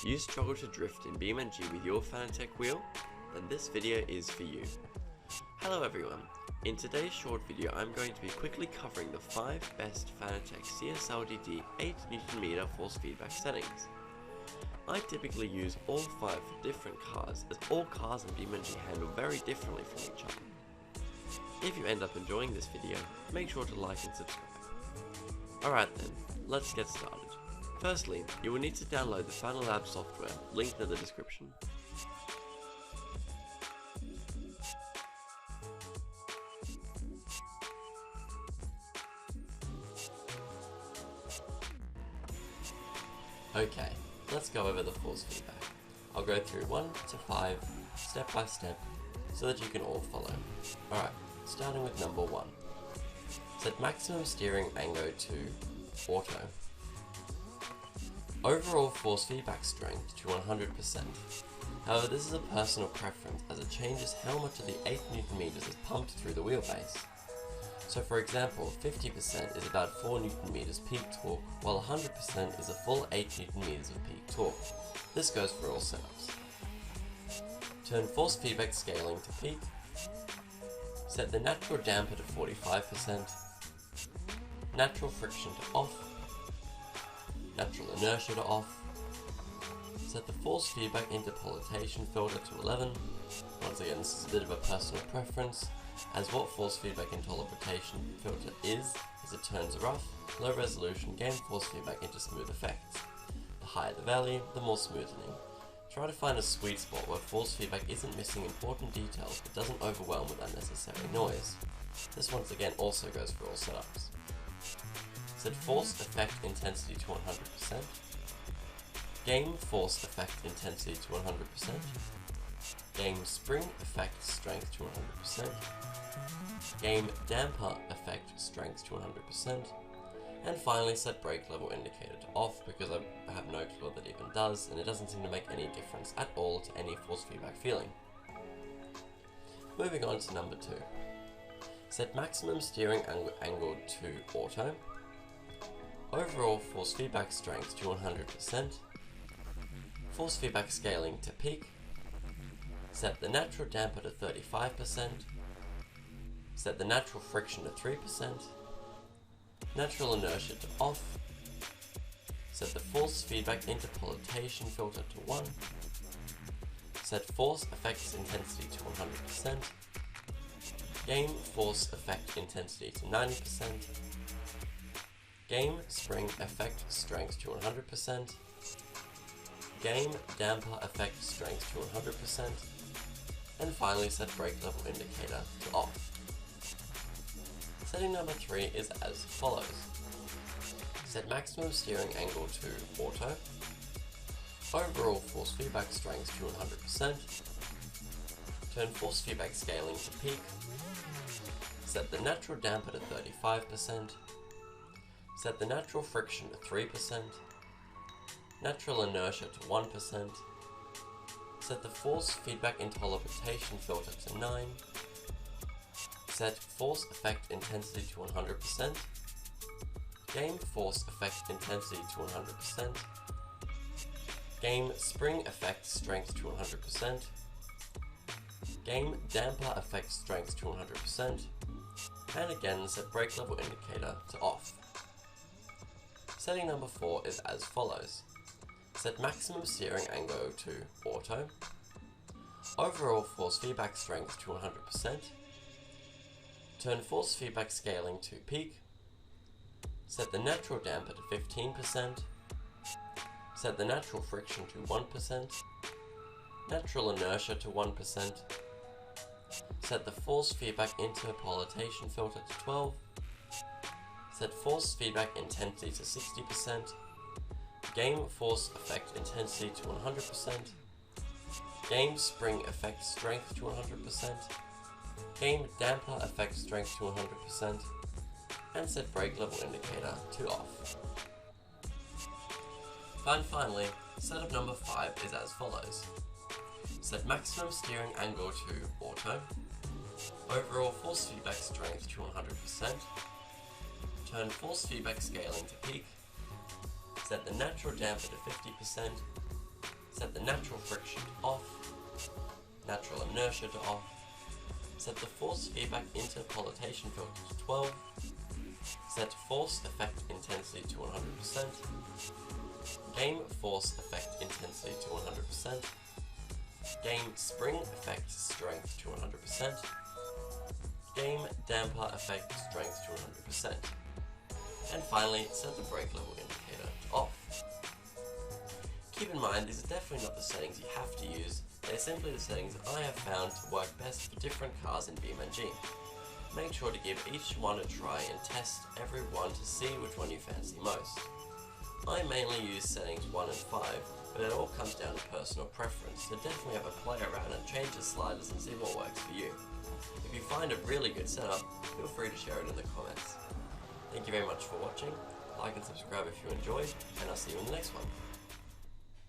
Do you struggle to drift in BeamNG with your Fanatec wheel? Then this video is for you. Hello everyone, in today's short video I'm going to be quickly covering the 5 best Fanatec CSL DD 8Nm force feedback settings. I typically use all 5 for different cars, as all cars in BeamNG handle very differently from each other. If you end up enjoying this video, make sure to like and subscribe. Alright then, let's get started. Firstly, you will need to download the Fanalab software, linked in the description. Okay, let's go over the force feedback. I'll go through 1 to 5, step by step, so that you can all follow. Alright, starting with number 1. Set maximum steering angle to auto. Overall force feedback strength to 100%. However, this is a personal preference as it changes how much of the 8Nm is pumped through the wheelbase. So for example, 50% is about 4Nm peak torque, while 100% is a full 8Nm of peak torque. This goes for all setups. Turn force feedback scaling to peak. Set the natural damper to 45%. Natural friction to off. Natural inertia to off. Set the force feedback interpolation filter to 11. Once again, this is a bit of a personal preference, as what force feedback interpolation filter is it turns rough, low resolution game force feedback into smooth effects. The higher the value, the more smoothening. Try to find a sweet spot where force feedback isn't missing important details but doesn't overwhelm with unnecessary noise. This once again also goes for all setups. Set force effect intensity to 100%. Game force effect intensity to 100%. Game spring effect strength to 100%. Game damper effect strength to 100%. And finally set brake level indicator to off, because I have no clue what that even does, and it doesn't seem to make any difference at all to any force feedback feeling. Moving on to number 2. Set maximum steering angle to auto. Overall force feedback strength to 100%. Force feedback scaling to peak. Set the natural damper to 35%. Set the natural friction to 3%. Natural inertia to off. Set the force feedback interpolation filter to 1. Set force effects intensity to 100%. Game force effect intensity to 90%. Game spring effect strength to 100%. Game damper effect strength to 100%. And finally set brake level indicator to off. Setting number 3 is as follows. Set maximum steering angle to auto. Overall force feedback strength to 100%. Turn force feedback scaling to peak. Set the natural damper to 35%. Set the natural friction to 3%. Natural inertia to 1%. Set the force feedback interpolation filter to 9. Set force effect intensity to 100%. Game force effect intensity to 100%. Game spring effect strength to 100%. Game damper effect strength to 100%. And again set brake level indicator to off. Setting number 4 is as follows. Set maximum steering angle to auto. Overall force feedback strength to 100%. Turn force feedback scaling to peak. Set the natural damper to 15%. Set the natural friction to 1%. Natural inertia to 1%. Set the force feedback interpolation filter to 12. Set force feedback intensity to 60%. Game force effect intensity to 100%. Game spring effect strength to 100%. Game damper effect strength to 100%. And set brake level indicator to off. Finally, setup number 5 is as follows. Set maximum steering angle to auto. Overall force feedback strength to 100%. Turn force feedback scaling to peak. Set the natural damper to 50%. Set the natural friction to off, natural inertia to off, set the force feedback interpolation filter to 12, set force effect intensity to 100%, game force effect intensity to 100%, game spring effect strength to 100%, game damper effect strength to 100%, and finally set the brake level indicator to off. Keep in mind, these are definitely not the settings you have to use, they're simply the settings I have found to work best for different cars in BeamNG. Make sure to give each one a try and test every one to see which one you fancy most. I mainly use settings 1 and 5, but it all comes down to personal preference, so definitely have a play around and change the sliders and see what works for you. If you find a really good setup, feel free to share it in the comments. Thank you very much for watching, like and subscribe if you enjoyed, and I'll see you in the next one.